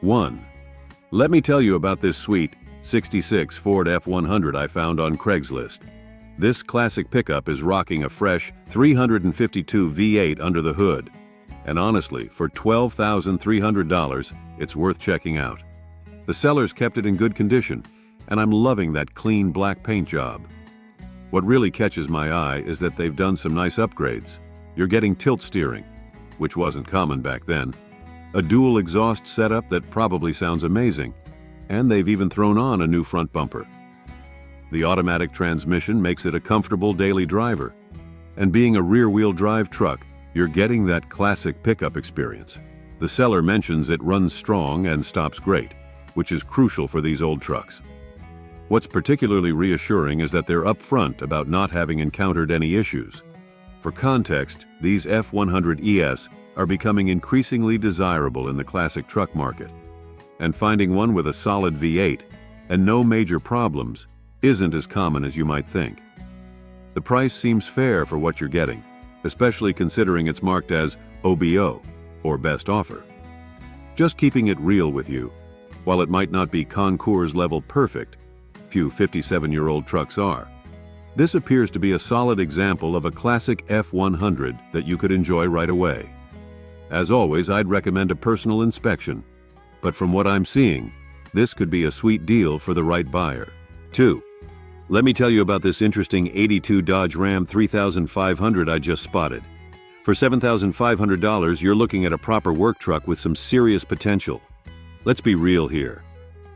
1. Let me tell you about this sweet '66 Ford F100 I found on Craigslist. This classic pickup is rocking a fresh 352 V8 under the hood. And honestly, for $12,300, it's worth checking out. The sellers kept it in good condition, and I'm loving that clean black paint job. What really catches my eye is that they've done some nice upgrades. You're getting tilt steering, which wasn't common back then, a dual exhaust setup that probably sounds amazing, and they've even thrown on a new front bumper. The automatic transmission makes it a comfortable daily driver, and being a rear-wheel drive truck, you're getting that classic pickup experience. The seller mentions it runs strong and stops great, which is crucial for these old trucks. What's particularly reassuring is that they're upfront about not having encountered any issues. For context, these F100 ES are becoming increasingly desirable in the classic truck market, and finding one with a solid V8 and no major problems isn't as common as you might think. The price seems fair for what you're getting, especially considering it's marked as OBO, or best offer. Just keeping it real with you, while it might not be concours level perfect, few 57-year-old trucks are, this appears to be a solid example of a classic F100 that you could enjoy right away. As always, I'd recommend a personal inspection, but from what I'm seeing, this could be a sweet deal for the right buyer. 2. Let me tell you about this interesting '82 Dodge Ram 3500 I just spotted. For $7,500, you're looking at a proper work truck with some serious potential. Let's be real here.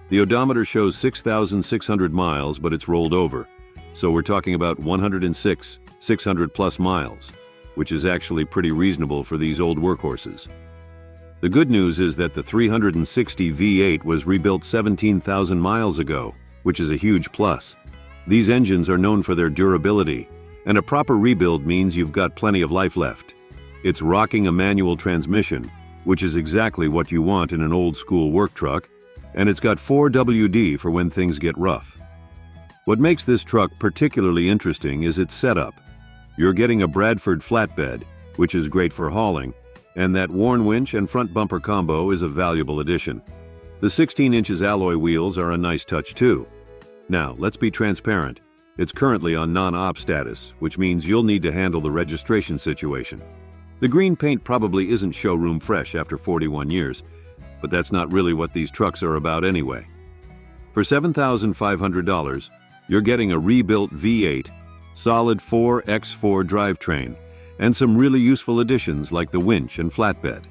The odometer shows 6,600 miles, but it's rolled over, so we're talking about 600 plus miles, which is actually pretty reasonable for these old workhorses. The good news is that the 360 V8 was rebuilt 17,000 miles ago, which is a huge plus. These engines are known for their durability, and a proper rebuild means you've got plenty of life left. It's rocking a manual transmission, which is exactly what you want in an old-school work truck, and it's got 4WD for when things get rough. What makes this truck particularly interesting is its setup. You're getting a Bradford flatbed, which is great for hauling, and that worn winch and front bumper combo is a valuable addition. The 16 inches alloy wheels are a nice touch too. Now, let's be transparent. It's currently on non-op status, which means you'll need to handle the registration situation. The green paint probably isn't showroom fresh after 41 years, but that's not really what these trucks are about anyway. For $7,500, you're getting a rebuilt V8, solid 4x4 drivetrain, and some really useful additions like the winch and flatbed.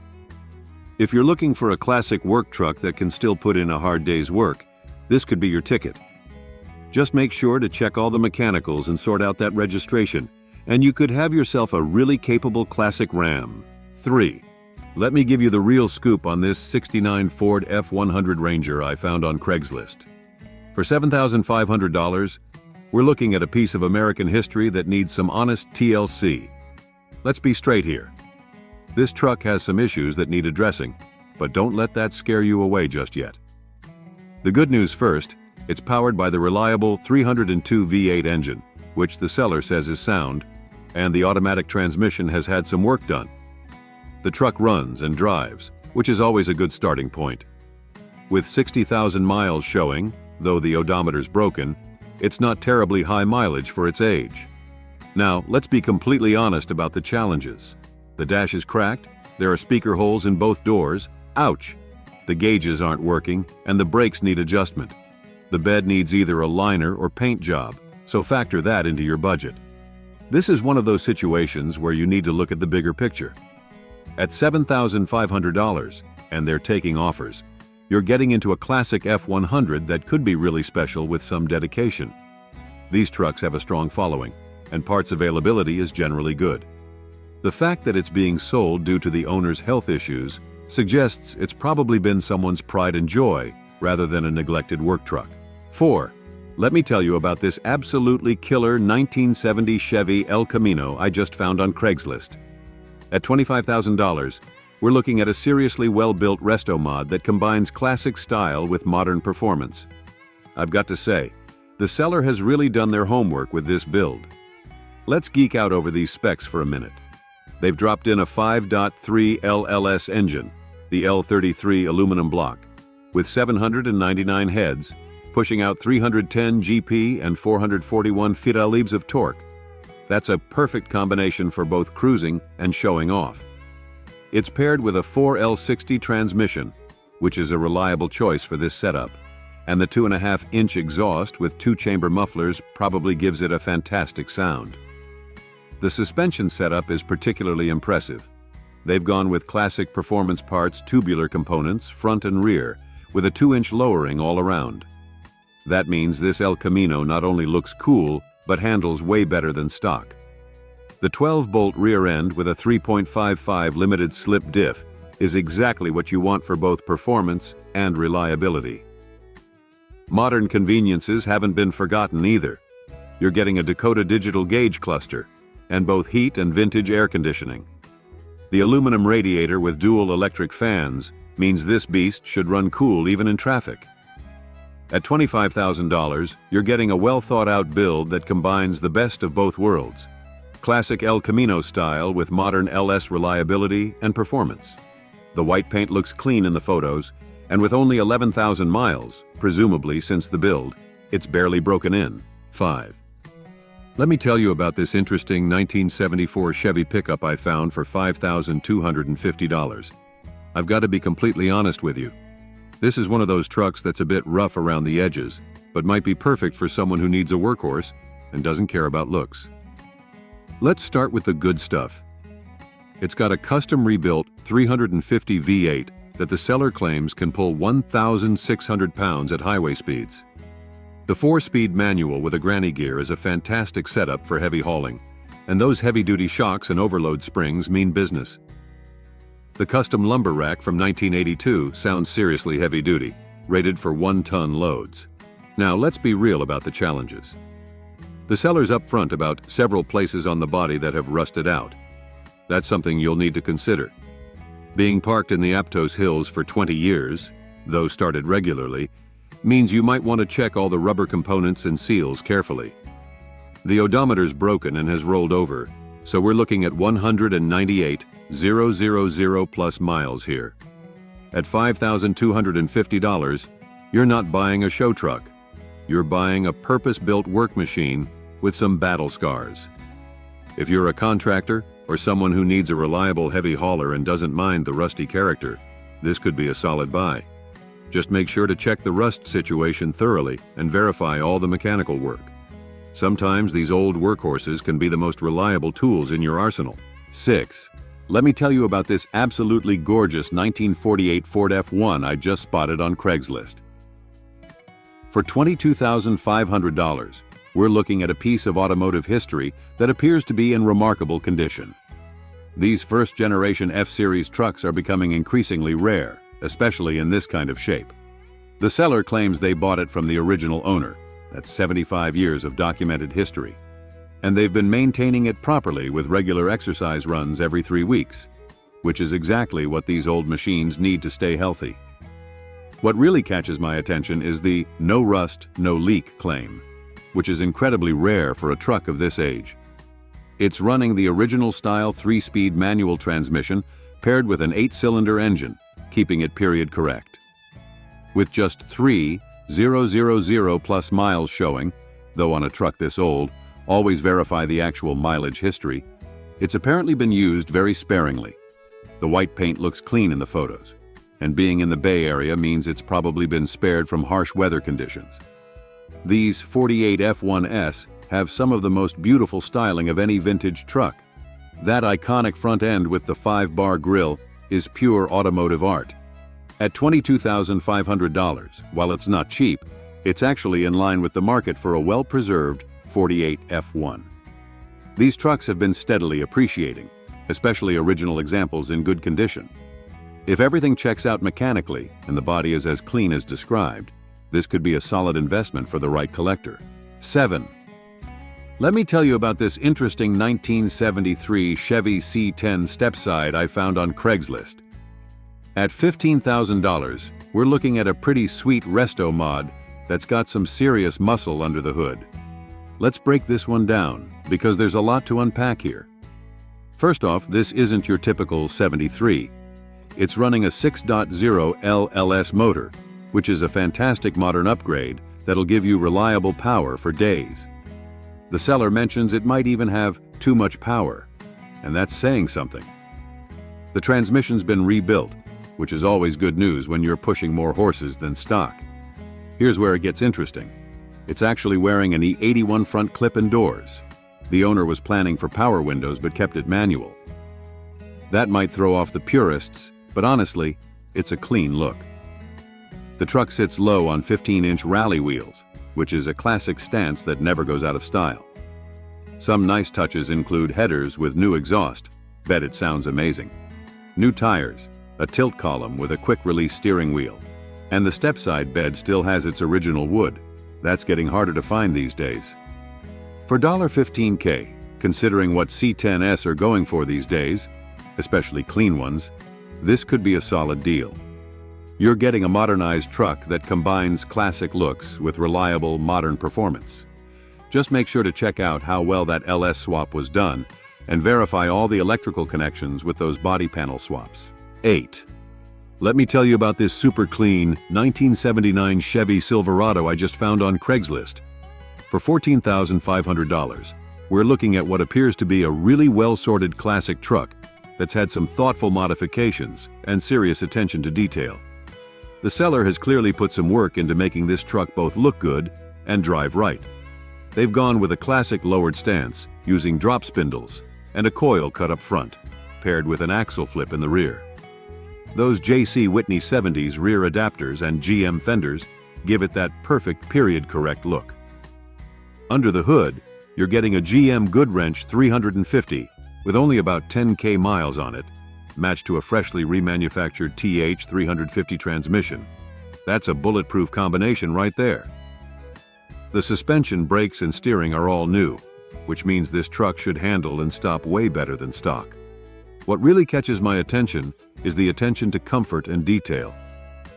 If you're looking for a classic work truck that can still put in a hard day's work, this could be your ticket. Just make sure to check all the mechanicals and sort out that registration, and you could have yourself a really capable classic Ram. 3. Let me give you the real scoop on this '69 Ford F100 Ranger I found on Craigslist. For $7,500, we're looking at a piece of American history that needs some honest TLC. Let's be straight here. This truck has some issues that need addressing, but don't let that scare you away just yet. The good news first, it's powered by the reliable 302 V8 engine, which the seller says is sound, and the automatic transmission has had some work done. The truck runs and drives, which is always a good starting point. With 60,000 miles showing, though the odometer's broken, it's not terribly high mileage for its age. Now, let's be completely honest about the challenges. The dash is cracked, there are speaker holes in both doors, ouch! The gauges aren't working, and the brakes need adjustment. The bed needs either a liner or paint job, so factor that into your budget. This is one of those situations where you need to look at the bigger picture. At $7,500, and they're taking offers, you're getting into a classic F100 that could be really special with some dedication. These trucks have a strong following, and parts availability is generally good. The fact that it's being sold due to the owner's health issues suggests it's probably been someone's pride and joy rather than a neglected work truck. 4. Let me tell you about this absolutely killer 1970 Chevy El Camino I just found on Craigslist. At $25,000, we're looking at a seriously well-built resto mod that combines classic style with modern performance. I've got to say, the seller has really done their homework with this build. Let's geek out over these specs for a minute. They've dropped in a 5.3 LLS engine, the L33 aluminum block, with 799 heads, pushing out 310 GP and 441 feet-pounds of torque. That's a perfect combination for both cruising and showing off. It's paired with a 4L60 transmission, which is a reliable choice for this setup, and the 2.5-inch exhaust with 2-chamber mufflers probably gives it a fantastic sound. The suspension setup is particularly impressive. They've gone with classic performance parts tubular components, front and rear, with a 2-inch lowering all around. That means this El Camino not only looks cool, but handles way better than stock. The 12-bolt rear end with a 3.55 limited slip diff is exactly what you want for both performance and reliability. Modern conveniences haven't been forgotten either. You're getting a Dakota digital gauge cluster, and both heat and vintage air conditioning. The aluminum radiator with dual electric fans means this beast should run cool even in traffic. At $25,000, you're getting a well-thought-out build that combines the best of both worlds. Classic El Camino style with modern LS reliability and performance. The white paint looks clean in the photos, and with only 11,000 miles, presumably since the build, it's barely broken in. 5. Let me tell you about this interesting 1974 Chevy pickup I found for $5,250. I've got to be completely honest with you. This is one of those trucks that's a bit rough around the edges, but might be perfect for someone who needs a workhorse and doesn't care about looks. Let's start with the good stuff. It's got a custom rebuilt 350 V8 that the seller claims can pull 1,600 pounds at highway speeds. The 4-speed manual with a granny gear is a fantastic setup for heavy hauling, and those heavy-duty shocks and overload springs mean business. The custom lumber rack from 1982 sounds seriously heavy-duty, rated for 1-ton loads. Now let's be real about the challenges. The seller's upfront about several places on the body that have rusted out. That's something you'll need to consider. Being parked in the Aptos Hills for 20 years, though started regularly, means you might want to check all the rubber components and seals carefully. The odometer's broken and has rolled over, so we're looking at 198,000 plus miles here. At $5,250, you're not buying a show truck. You're buying a purpose-built work machine with some battle scars. If you're a contractor or someone who needs a reliable heavy hauler and doesn't mind the rusty character, this could be a solid buy. Just make sure to check the rust situation thoroughly and verify all the mechanical work. Sometimes these old workhorses can be the most reliable tools in your arsenal. 6. Let me tell you about this absolutely gorgeous 1948 Ford F1 I just spotted on Craigslist. For $22,500, we're looking at a piece of automotive history that appears to be in remarkable condition. These first-generation F-Series trucks are becoming increasingly rare, especially in this kind of shape. The seller claims they bought it from the original owner. That's 75 years of documented history. And they've been maintaining it properly with regular exercise runs every 3 weeks, which is exactly what these old machines need to stay healthy. What really catches my attention is the no rust, no leak claim, which is incredibly rare for a truck of this age. It's running the original style 3-speed manual transmission paired with an 8-cylinder engine, keeping it period correct. With just 3,000 plus miles showing, though on a truck this old, always verify the actual mileage history, it's apparently been used very sparingly. The white paint looks clean in the photos, and being in the Bay Area means it's probably been spared from harsh weather conditions. These 48 F1S have some of the most beautiful styling of any vintage truck. That iconic front end with the 5-bar grille is pure automotive art. At $22,500, while it's not cheap, it's actually in line with the market for a well-preserved 48 F1. These trucks have been steadily appreciating, especially original examples in good condition. If everything checks out mechanically and the body is as clean as described, this could be a solid investment for the right collector. 7. Let me tell you about this interesting 1973 Chevy C10 stepside I found on Craigslist. At $15,000, we're looking at a pretty sweet resto mod that's got some serious muscle under the hood. Let's break this one down, because there's a lot to unpack here. First off, this isn't your typical 73. It's running a 6.0 LLS motor, which is a fantastic modern upgrade that'll give you reliable power for days. The seller mentions it might even have too much power, and that's saying something. The transmission's been rebuilt, which is always good news when you're pushing more horses than stock. Here's where it gets interesting. It's actually wearing an E81 front clip and doors. The owner was planning for power windows but kept it manual. That might throw off the purists, but honestly, it's a clean look. The truck sits low on 15-inch rally wheels, which is a classic stance that never goes out of style. Some nice touches include headers with new exhaust. Bet it sounds amazing. New tires, a tilt column with a quick-release steering wheel, and the stepside bed still has its original wood. That's getting harder to find these days. For $15K, considering what C10s are going for these days, especially clean ones, this could be a solid deal. You're getting a modernized truck that combines classic looks with reliable, modern performance. Just make sure to check out how well that LS swap was done and verify all the electrical connections with those body panel swaps. 8. Let me tell you about this super clean 1979 Chevy Silverado I just found on Craigslist. For $14,500, we're looking at what appears to be a really well-sorted classic truck that's had some thoughtful modifications and serious attention to detail. The seller has clearly put some work into making this truck both look good and drive right. They've gone with a classic lowered stance, using drop spindles and a coil cut up front, paired with an axle flip in the rear. Those J.C. Whitney 70s rear adapters and GM fenders give it that perfect period-correct look. Under the hood, you're getting a GM Goodwrench 350 with only about 10K miles on it, matched to a freshly remanufactured TH 350 transmission. That's a bulletproof combination right there. The suspension, brakes, and steering are all new, which means this truck should handle and stop way better than stock. What really catches my attention is the attention to comfort and detail.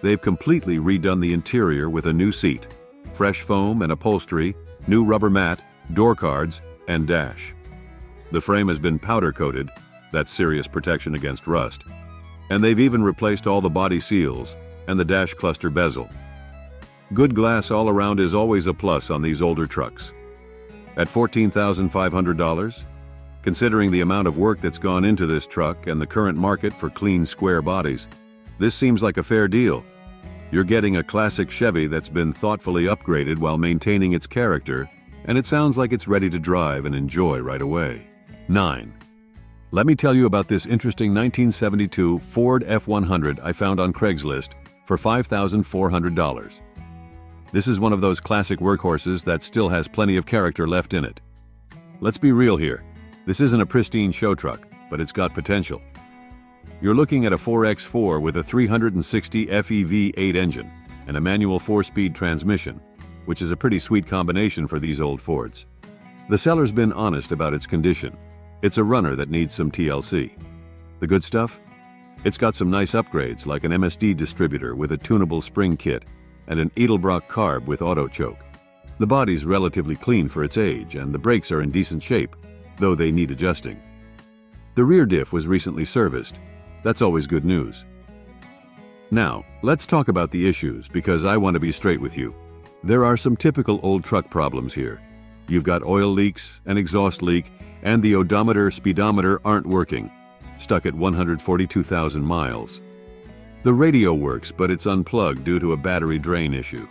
They've completely redone the interior with a new seat, fresh foam and upholstery, new rubber mat, door cards, and dash. The frame has been powder-coated, that's serious protection against rust, and they've even replaced all the body seals and the dash cluster bezel. Good glass all around is always a plus on these older trucks. At $14,500, considering the amount of work that's gone into this truck and the current market for clean, square bodies, this seems like a fair deal. You're getting a classic Chevy that's been thoughtfully upgraded while maintaining its character, and it sounds like it's ready to drive and enjoy right away. 9. Let me tell you about this interesting 1972 Ford F100 I found on Craigslist for $5,400. This is one of those classic workhorses that still has plenty of character left in it. Let's be real here. This isn't a pristine show truck, but it's got potential. You're looking at a 4x4 with a 360 FEV8 engine and a manual 4-speed transmission, which is a pretty sweet combination for these old Fords. The seller's been honest about its condition. It's a runner that needs some TLC. The good stuff? It's got some nice upgrades like an MSD distributor with a tunable spring kit and an Edelbrock carb with auto choke. The body's relatively clean for its age and the brakes are in decent shape, though they need adjusting. The rear diff was recently serviced. That's always good news. Now, let's talk about the issues because I want to be straight with you. There are some typical old truck problems here. You've got oil leaks, an exhaust leak, and the odometer, speedometer aren't working, stuck at 142,000 miles. The radio works, but it's unplugged due to a battery drain issue.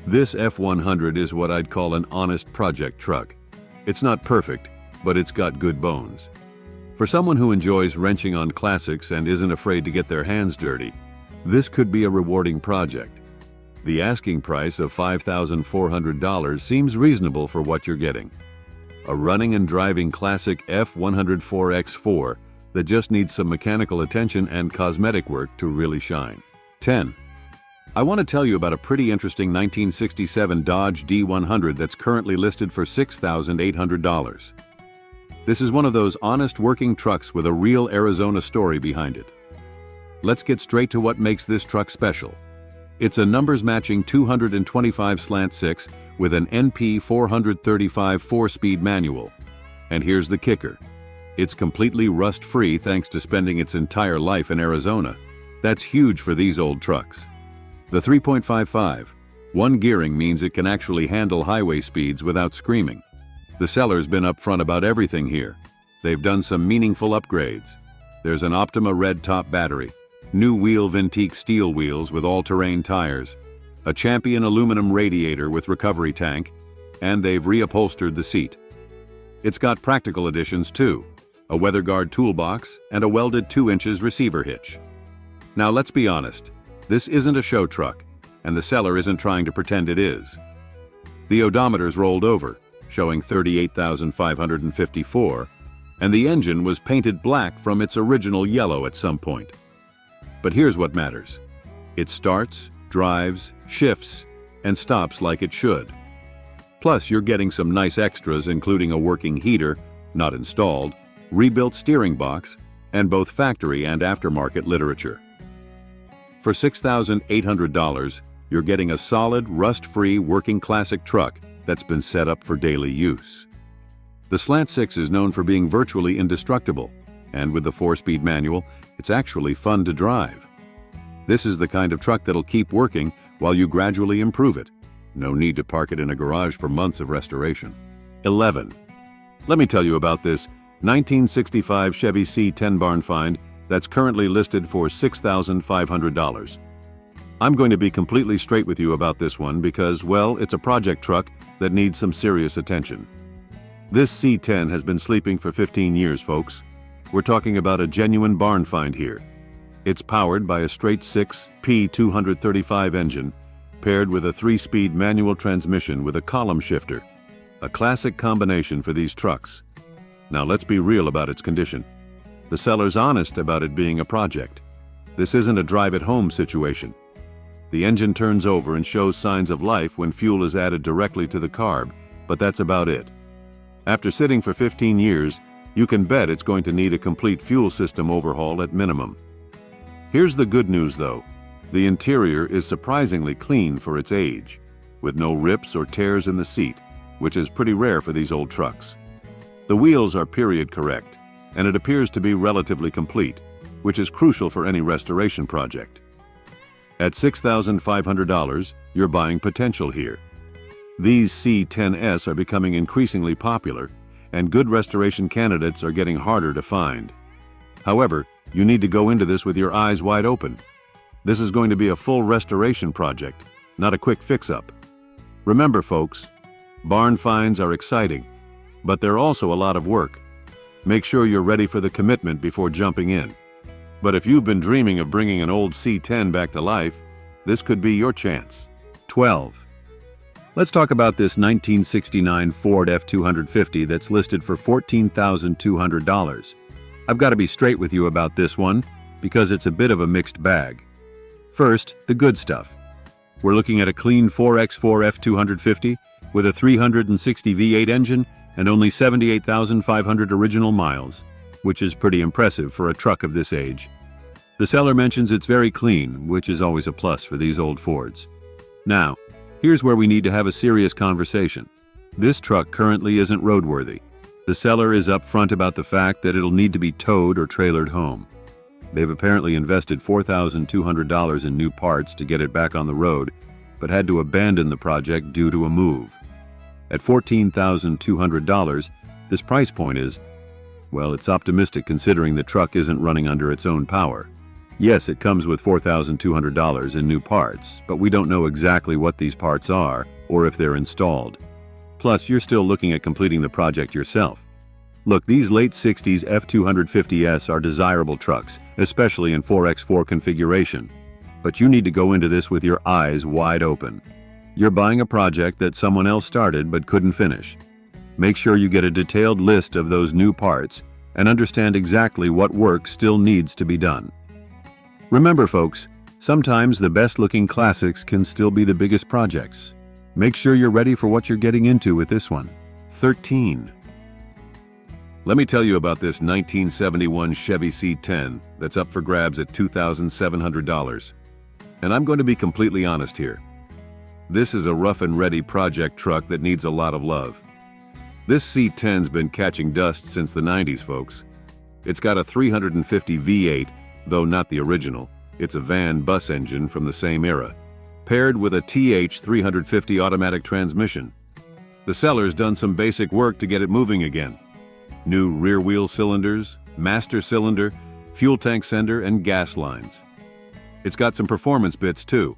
This F100 is what I'd call an honest project truck. It's not perfect, but it's got good bones. For someone who enjoys wrenching on classics and isn't afraid to get their hands dirty, this could be a rewarding project. The asking price of $5,400 seems reasonable for what you're getting. A running and driving classic F104X4 that just needs some mechanical attention and cosmetic work to really shine. 10. I want to tell you about a pretty interesting 1967 Dodge D100 that's currently listed for $6,800. This is one of those honest working trucks with a real Arizona story behind it. Let's get straight to what makes this truck special. It's a numbers-matching 225/6 with an NP 435 4-speed manual. And here's the kicker. It's completely rust-free thanks to spending its entire life in Arizona. That's huge for these old trucks. The 3.55. One gearing means it can actually handle highway speeds without screaming. The seller's been upfront about everything here. They've done some meaningful upgrades. There's an Optima red top battery, new wheel Vintique steel wheels with all-terrain tires, a Champion aluminum radiator with recovery tank, and they've reupholstered the seat. It's got practical additions too, a WeatherGuard toolbox and a welded 2 inches receiver hitch. Now let's be honest, this isn't a show truck, and the seller isn't trying to pretend it is. The odometer's rolled over, showing 38,554, and the engine was painted black from its original yellow at some point. But here's what matters. It starts, drives, shifts, and stops like it should. Plus, you're getting some nice extras including a working heater, not installed, rebuilt steering box, and both factory and aftermarket literature. For $6,800, you're getting a solid, rust-free working classic truck that's been set up for daily use. The Slant 6 is known for being virtually indestructible, and with the 4-speed manual, it's actually fun to drive. This is the kind of truck that'll keep working while you gradually improve it. No need to park it in a garage for months of restoration. 11. Let me tell you about this 1965 Chevy C10 barn find that's currently listed for $6,500. I'm going to be completely straight with you about this one because, well, it's a project truck that needs some serious attention. This C10 has been sleeping for 15 years, folks. We're talking about a genuine barn find here. It's powered by a straight-six P235 engine, paired with a 3-speed manual transmission with a column shifter, a classic combination for these trucks. Now let's be real about its condition. The seller's honest about it being a project. This isn't a drive-at-home situation. The engine turns over and shows signs of life when fuel is added directly to the carb, but that's about it. After sitting for 15 years, you can bet it's going to need a complete fuel system overhaul at minimum. Here's the good news though. The interior is surprisingly clean for its age, with no rips or tears in the seat, which is pretty rare for these old trucks. The wheels are period correct, and it appears to be relatively complete, which is crucial for any restoration project. At $6,500, you're buying potential here. These C10s are becoming increasingly popular, and good restoration candidates are getting harder to find. However, you need to go into this with your eyes wide open. This is going to be a full restoration project, not a quick fix-up. Remember, folks, barn finds are exciting, but they're also a lot of work. Make sure you're ready for the commitment before jumping in. But if you've been dreaming of bringing an old C10 back to life, this could be your chance. 12. Let's talk about this 1969 Ford F250 that's listed for $14,200. I've got to be straight with you about this one because it's a bit of a mixed bag. First, the good stuff. We're looking at a clean 4x4 F250 with a 360 V8 engine and only 78,500 original miles, which is pretty impressive for a truck of this age. The seller mentions it's very clean, which is always a plus for these old Fords. Now, here's where we need to have a serious conversation. This truck currently isn't roadworthy. The seller is upfront about the fact that it'll need to be towed or trailered home. They've apparently invested $4,200 in new parts to get it back on the road, but had to abandon the project due to a move. At $14,200, this price point is, well, it's optimistic considering the truck isn't running under its own power. Yes, it comes with $4,200 in new parts, but we don't know exactly what these parts are or if they're installed. Plus, you're still looking at completing the project yourself. Look, these late 60s F250s are desirable trucks, especially in 4x4 configuration. But you need to go into this with your eyes wide open. You're buying a project that someone else started but couldn't finish. Make sure you get a detailed list of those new parts and understand exactly what work still needs to be done. Remember, folks, sometimes the best-looking classics can still be the biggest projects. Make sure you're ready for what you're getting into with this one. 13. Let me tell you about this 1971 Chevy C10 that's up for grabs at $2,700. And I'm going to be completely honest here. This is a rough and ready project truck that needs a lot of love. This C10's been catching dust since the 90s, folks. It's got a 350 V8, though not the original. It's a van bus engine from the same era. paired with a TH350 automatic transmission. The seller's done some basic work to get it moving again. New rear wheel cylinders, master cylinder, fuel tank sender, and gas lines. It's got some performance bits too.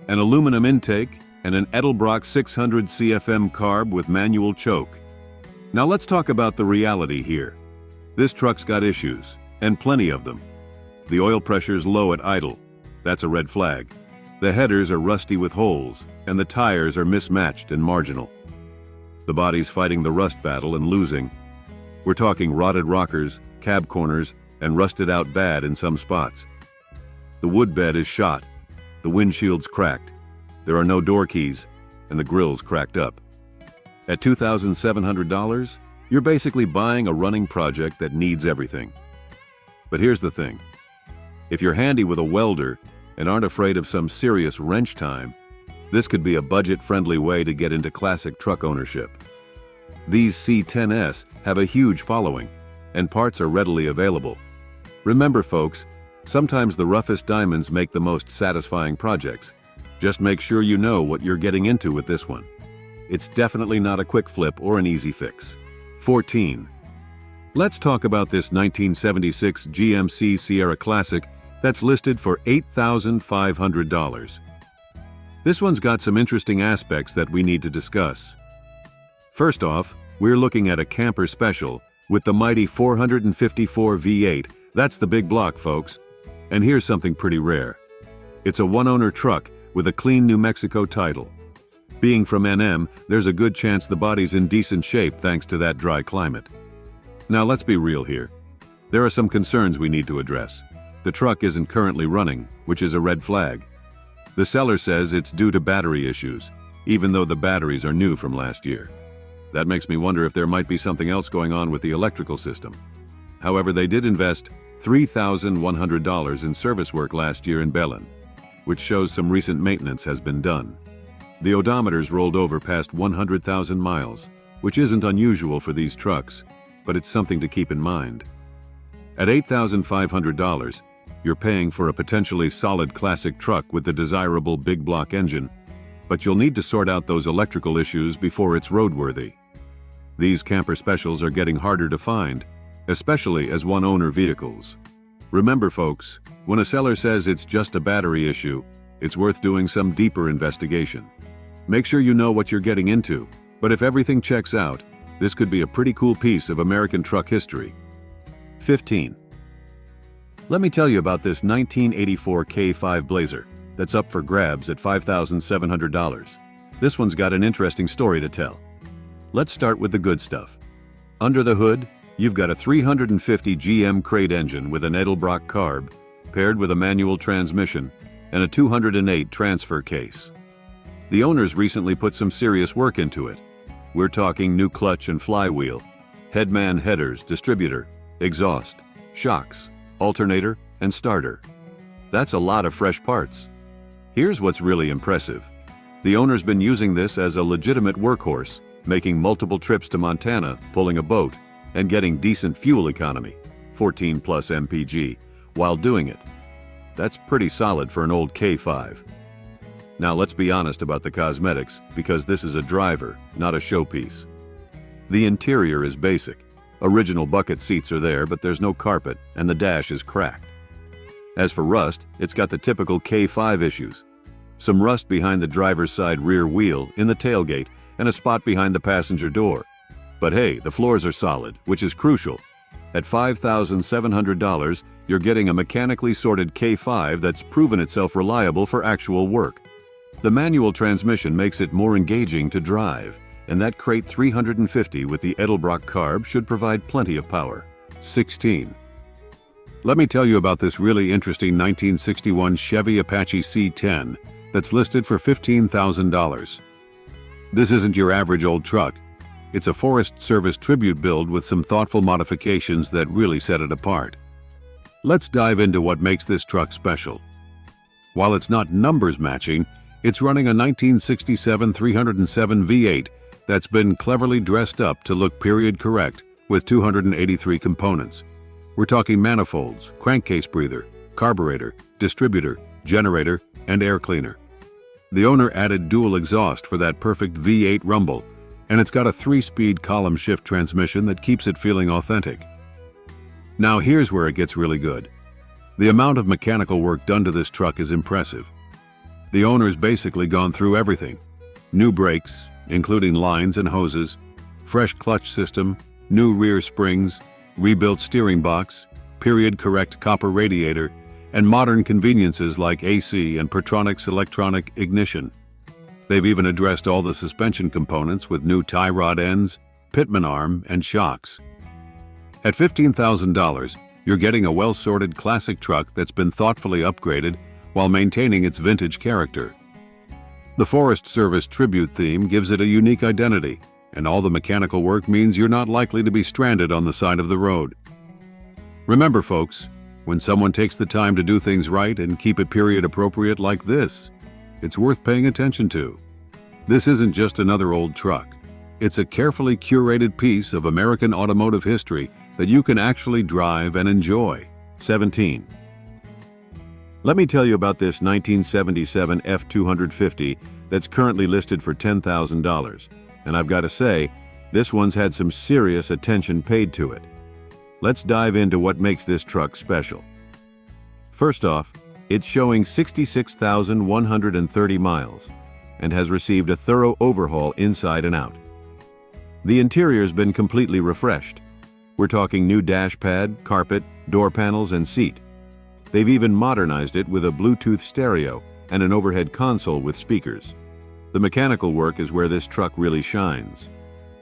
An aluminum intake and an Edelbrock 600 CFM carb with manual choke. Now let's talk about the reality here. This truck's got issues, and plenty of them. The oil pressure's low at idle. That's a red flag. The headers are rusty with holes, and the tires are mismatched and marginal. The body's fighting the rust battle and losing. We're talking rotted rockers, cab corners, and rusted out bad in some spots. The wood bed is shot. The windshield's cracked. There are no door keys, and the grill's cracked up. At $2,700, you're basically buying a running project that needs everything. But here's the thing. If you're handy with a welder and aren't afraid of some serious wrench time, this could be a budget-friendly way to get into classic truck ownership. These C10s have a huge following, and parts are readily available. Remember, folks, sometimes the roughest diamonds make the most satisfying projects. Just make sure you know what you're getting into with this one. It's definitely not a quick flip or an easy fix. 14. Let's talk about this 1976 GMC Sierra Classic that's listed for $8,500. This one's got some interesting aspects that we need to discuss. First off, we're looking at a camper special with the mighty 454 V8. That's the big block, folks. And here's something pretty rare. It's a one-owner truck with a clean New Mexico title. Being from NM, there's a good chance the body's in decent shape thanks to that dry climate. Now let's be real here. There are some concerns we need to address. The truck isn't currently running, which is a red flag. The seller says it's due to battery issues, even though the batteries are new from last year. That makes me wonder if there might be something else going on with the electrical system. However, they did invest $3,100 in service work last year in Belen, which shows some recent maintenance has been done. The odometer's rolled over past 100,000 miles, which isn't unusual for these trucks, but it's something to keep in mind. At $8,500, you're paying for a potentially solid classic truck with the desirable big block engine, but you'll need to sort out those electrical issues before it's roadworthy. These camper specials are getting harder to find, especially as one-owner vehicles. Remember, folks, when a seller says it's just a battery issue, it's worth doing some deeper investigation. Make sure you know what you're getting into, but if everything checks out, this could be a pretty cool piece of American truck history. 15. Let me tell you about this 1984 K5 Blazer that's up for grabs at $5,700. This one's got an interesting story to tell. Let's start with the good stuff. Under the hood, you've got a 350 GM crate engine with an Edelbrock carb, paired with a manual transmission, and a 208 transfer case. The owners recently put some serious work into it. We're talking new clutch and flywheel, headman headers, distributor, exhaust, shocks, alternator, and starter. That's a lot of fresh parts. Here's what's really impressive. The owner's been using this as a legitimate workhorse, making multiple trips to Montana, pulling a boat, and getting decent fuel economy, 14 plus mpg, while doing it. That's pretty solid for an old K5. Now let's be honest about the cosmetics, because this is a driver, not a showpiece. The interior is basic. Original bucket seats are there, but there's no carpet, and the dash is cracked. As for rust, it's got the typical K5 issues. Some rust behind the driver's side rear wheel, in the tailgate, and a spot behind the passenger door. But hey, the floors are solid, which is crucial. At $5,700, you're getting a mechanically sorted K5 that's proven itself reliable for actual work. The manual transmission makes it more engaging to drive, and that crate 350 with the Edelbrock carb should provide plenty of power. 16. Let me tell you about this really interesting 1961 Chevy Apache C10 that's listed for $15,000. This isn't your average old truck. It's a Forest Service tribute build with some thoughtful modifications that really set it apart. Let's dive into what makes this truck special. While it's not numbers matching, it's running a 1967 307 V8 that's been cleverly dressed up to look period correct with 283 components. We're talking manifolds, crankcase breather, carburetor, distributor, generator, and air cleaner. The owner added dual exhaust for that perfect V8 rumble, and it's got a 3-speed column shift transmission that keeps it feeling authentic. Now here's where it gets really good. The amount of mechanical work done to this truck is impressive. The owner's basically gone through everything. New brakes, including lines and hoses, fresh clutch system, new rear springs, rebuilt steering box, period-correct copper radiator, and modern conveniences like AC and Pertronix electronic ignition. They've even addressed all the suspension components with new tie rod ends, pitman arm, and shocks. At $15,000, you're getting a well-sorted classic truck that's been thoughtfully upgraded while maintaining its vintage character. The Forest Service tribute theme gives it a unique identity, and all the mechanical work means you're not likely to be stranded on the side of the road. Remember, folks, when someone takes the time to do things right and keep it period appropriate like this, it's worth paying attention to. This isn't just another old truck. It's a carefully curated piece of American automotive history that you can actually drive and enjoy. 17. Let me tell you about this 1977 F250 that's currently listed for $10,000. And I've got to say, this one's had some serious attention paid to it. Let's dive into what makes this truck special. First off, it's showing 66,130 miles and has received a thorough overhaul inside and out. The interior's been completely refreshed. We're talking new dash pad, carpet, door panels, and seat. They've even modernized it with a Bluetooth stereo and an overhead console with speakers. The mechanical work is where this truck really shines.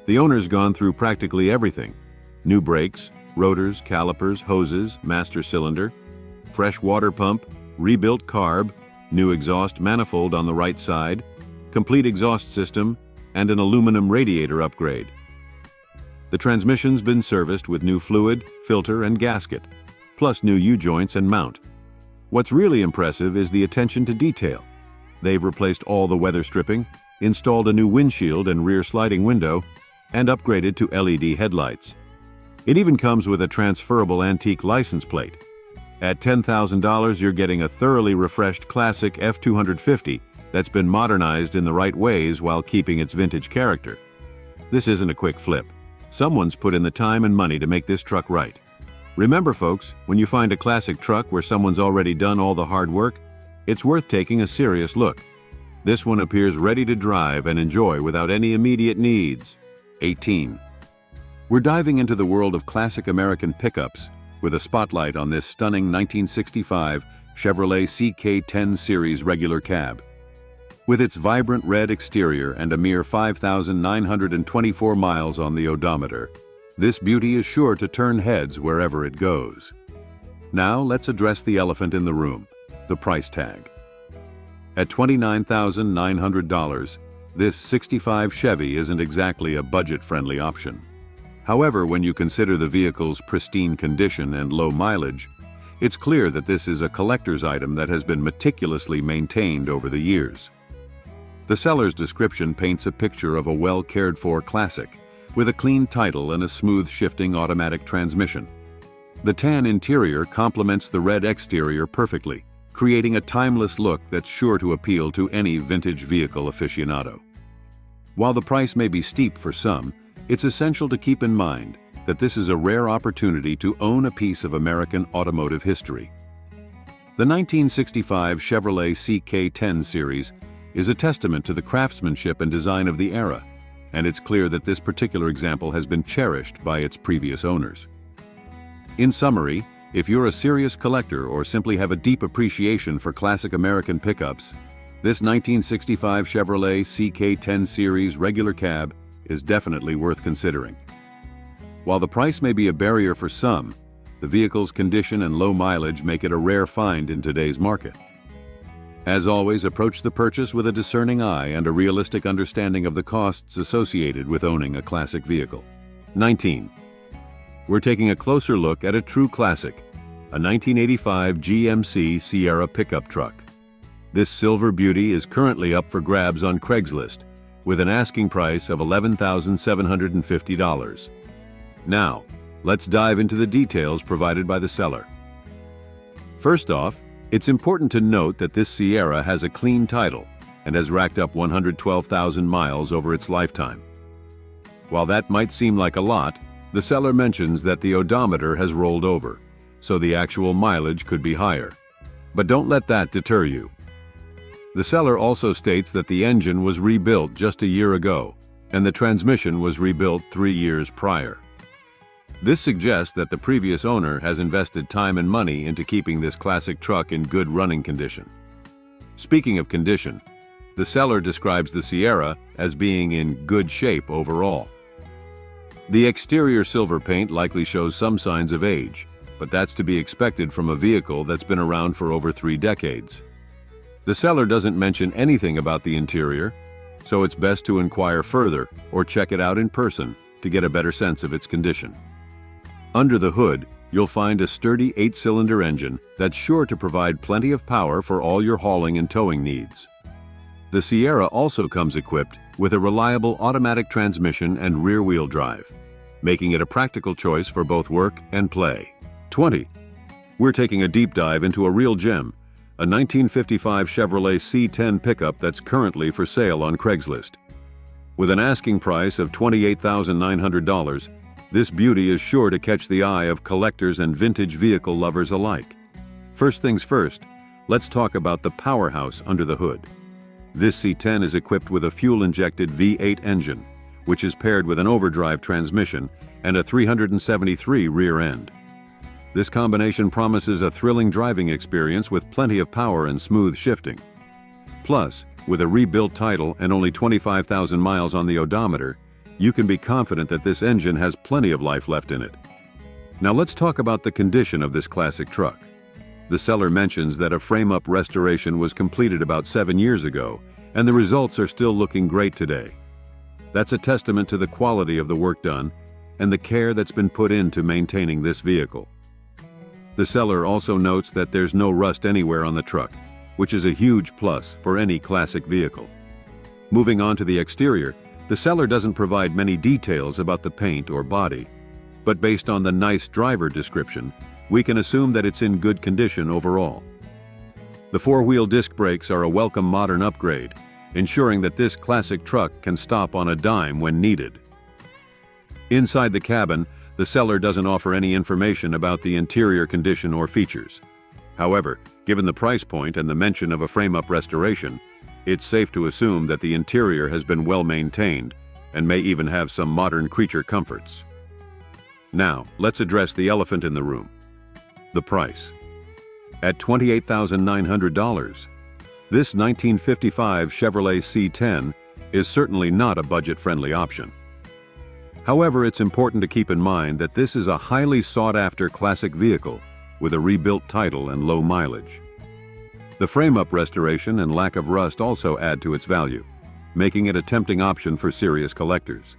The owner's gone through practically everything. New brakes, rotors, calipers, hoses, master cylinder, fresh water pump, rebuilt carb, new exhaust manifold on the right side, complete exhaust system, and an aluminum radiator upgrade. The transmission's been serviced with new fluid, filter, and gasket, plus new U-joints and mount. What's really impressive is the attention to detail. They've replaced all the weather stripping, installed a new windshield and rear sliding window, and upgraded to LED headlights. It even comes with a transferable antique license plate. At $10,000, you're getting a thoroughly refreshed classic F250 that's been modernized in the right ways while keeping its vintage character. This isn't a quick flip. Someone's put in the time and money to make this truck right. Remember, folks, when you find a classic truck where someone's already done all the hard work, it's worth taking a serious look. This one appears ready to drive and enjoy without any immediate needs. 18. We're diving into the world of classic American pickups with a spotlight on this stunning 1965 Chevrolet CK10 Series regular cab. With its vibrant red exterior and a mere 5,924 miles on the odometer, this beauty is sure to turn heads wherever it goes. Now let's address the elephant in the room, the price tag. At $29,900, this 65 Chevy isn't exactly a budget-friendly option. However, when you consider the vehicle's pristine condition and low mileage, it's clear that this is a collector's item that has been meticulously maintained over the years. The seller's description paints a picture of a well-cared-for classic, with a clean title and a smooth shifting automatic transmission. The tan interior complements the red exterior perfectly, creating a timeless look that's sure to appeal to any vintage vehicle aficionado. While the price may be steep for some, it's essential to keep in mind that this is a rare opportunity to own a piece of American automotive history. The 1965 Chevrolet CK10 series is a testament to the craftsmanship and design of the era, and it's clear that this particular example has been cherished by its previous owners. In summary, if you're a serious collector or simply have a deep appreciation for classic American pickups, this 1965 Chevrolet CK10 series regular cab is definitely worth considering. While the price may be a barrier for some, the vehicle's condition and low mileage make it a rare find in today's market. As always, approach the purchase with a discerning eye and a realistic understanding of the costs associated with owning a classic vehicle. 19. We're taking a closer look at a true classic, a 1985 GMC Sierra pickup truck. This silver beauty is currently up for grabs on Craigslist, with an asking price of $11,750. Now, let's dive into the details provided by the seller. First off, it's important to note that this Sierra has a clean title and has racked up 112,000 miles over its lifetime. While that might seem like a lot, the seller mentions that the odometer has rolled over, so the actual mileage could be higher. But don't let that deter you. The seller also states that the engine was rebuilt just a year ago, and the transmission was rebuilt 3 years prior. This suggests that the previous owner has invested time and money into keeping this classic truck in good running condition. Speaking of condition, the seller describes the Sierra as being in good shape overall. The exterior silver paint likely shows some signs of age, but that's to be expected from a vehicle that's been around for over 3 decades. The seller doesn't mention anything about the interior, so it's best to inquire further or check it out in person to get a better sense of its condition. Under the hood, you'll find a sturdy 8-cylinder engine that's sure to provide plenty of power for all your hauling and towing needs. The Sierra also comes equipped with a reliable automatic transmission and rear-wheel drive, making it a practical choice for both work and play. 20. We're taking a deep dive into a real gem, a 1955 Chevrolet C10 pickup that's currently for sale on Craigslist. With an asking price of $28,900, this beauty is sure to catch the eye of collectors and vintage vehicle lovers alike. First things first, let's talk about the powerhouse under the hood. This C10 is equipped with a fuel-injected V8 engine, which is paired with an overdrive transmission and a 373 rear end. This combination promises a thrilling driving experience with plenty of power and smooth shifting. Plus, with a rebuilt title and only 25,000 miles on the odometer, you can be confident that this engine has plenty of life left in it. Now let's talk about the condition of this classic truck. The seller mentions that a frame-up restoration was completed about 7 years ago, and the results are still looking great today. That's a testament to the quality of the work done and the care that's been put into maintaining this vehicle. The seller also notes that there's no rust anywhere on the truck, which is a huge plus for any classic vehicle. Moving on to the exterior, the seller doesn't provide many details about the paint or body, but based on the nice driver description, we can assume that it's in good condition overall. The 4-wheel disc brakes are a welcome modern upgrade, ensuring that this classic truck can stop on a dime when needed. Inside the cabin, the seller doesn't offer any information about the interior condition or features. However, given the price point and the mention of a frame-up restoration, it's safe to assume that the interior has been well maintained and may even have some modern creature comforts. Now, let's address the elephant in the room: the price. At $28,900, this 1955 Chevrolet C10 is certainly not a budget-friendly option. However, it's important to keep in mind that this is a highly sought-after classic vehicle with a rebuilt title and low mileage. The frame-up restoration and lack of rust also add to its value, making it a tempting option for serious collectors.